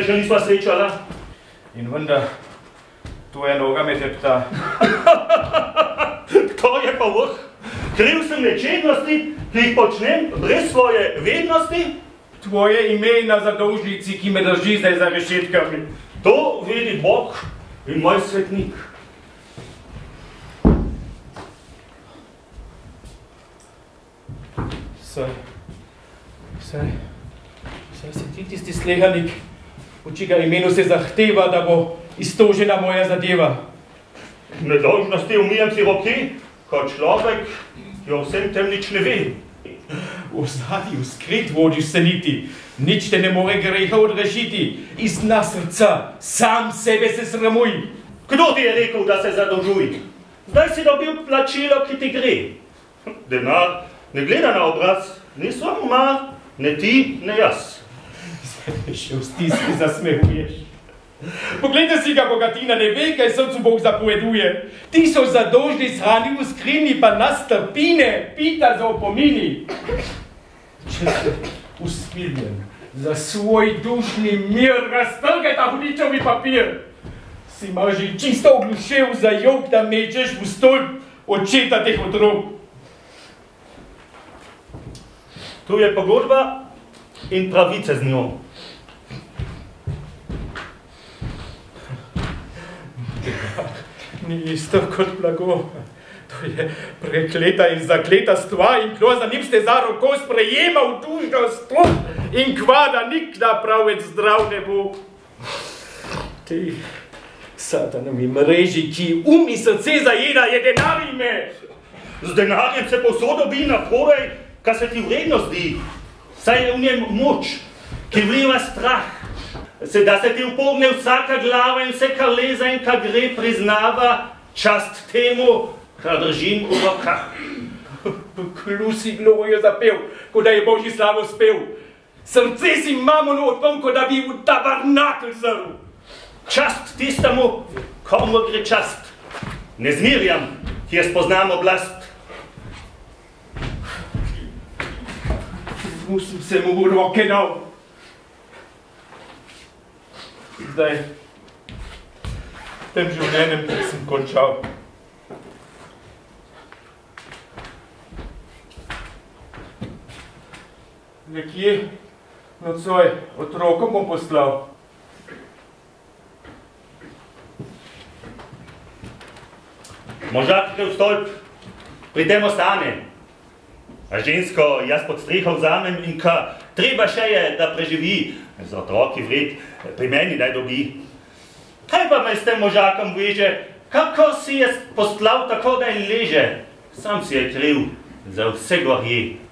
še nisva srečala. In vendar, to je noga me tepta. To je pa vrh. Kriv sem nečednosti, ki jih počnem brez svoje vednosti. Tvoje ime na zadolžnici, ki me drži zdaj za rešetkami. To vidi Bog in moj svetnik. Saj si ti tisti slehanik, v čigar imenu se zahteva, da bo iztožena moja zadeva. Nedolžnosti umijem si roki, kot človek, ki o vsem tem nič ne ve. V ozadju skrit vodiš se niti, nič te ne more greha odrešiti. Iz dna srca, sam sebe se sramuj. Kdo ti je rekel, da se zadolžuj? Zdaj si dobil plačilo, ki ti gre. Denar ne gleda na obraz, ni samo mar, ne ti, ne jaz. Zdaj me še v stiski zasmehuješ. Poglejte si ga, bogatina ne ve, kaj srcu Bog zapoveduje. Ti so zadolžni shranil v skrini, pa nas trpine, pita za opomini. Če se usmiljen za svoj dušni mir, raztrgaj ta hudičovi papir. Si ima že čisto oglušel za jok, da mečeš v stolp očeta teh otrok. Tu je pogodba in pravice z njo. Ni isto kot blago. To je prekleta in zakleta stvar in kdo za njim ste za roko sprejemal dužnost in kvada nikda pravec zdrav ne bo. Ti satanovi mreži, ki i srce zajeda, je denar ime. Z denarjem se povsod dobi naprodaj, kar se ti vredno zdi. Saj je v njem moč, ki vliva strah. Da se ti upogne vsaka glava in vse, kar leza in kar gre, priznava čast temu, kar držim v rokah. Klusi glorijo zapel, ko da je Božji slavo spev. Srce si mamono odpom, ko da bi v tabernakl zrl. Čast tistemu, komu gre čast. Ne zmirjam, ki je spoznam oblast. Musím se mu v roke dal. Zdaj, tem življenjem sem končal. Nekje nocoj otrokom bom poslal. Možak gre v stolp, pri tem ostane. A žensko jaz pod streho vzamem in ka treba še je, da preživi. Za otroki vred pri meni naj dobi. Kaj pa me s tem možakom veže? Kako si je poslal tako, da je leže? Sam si je kriv za vse gorje.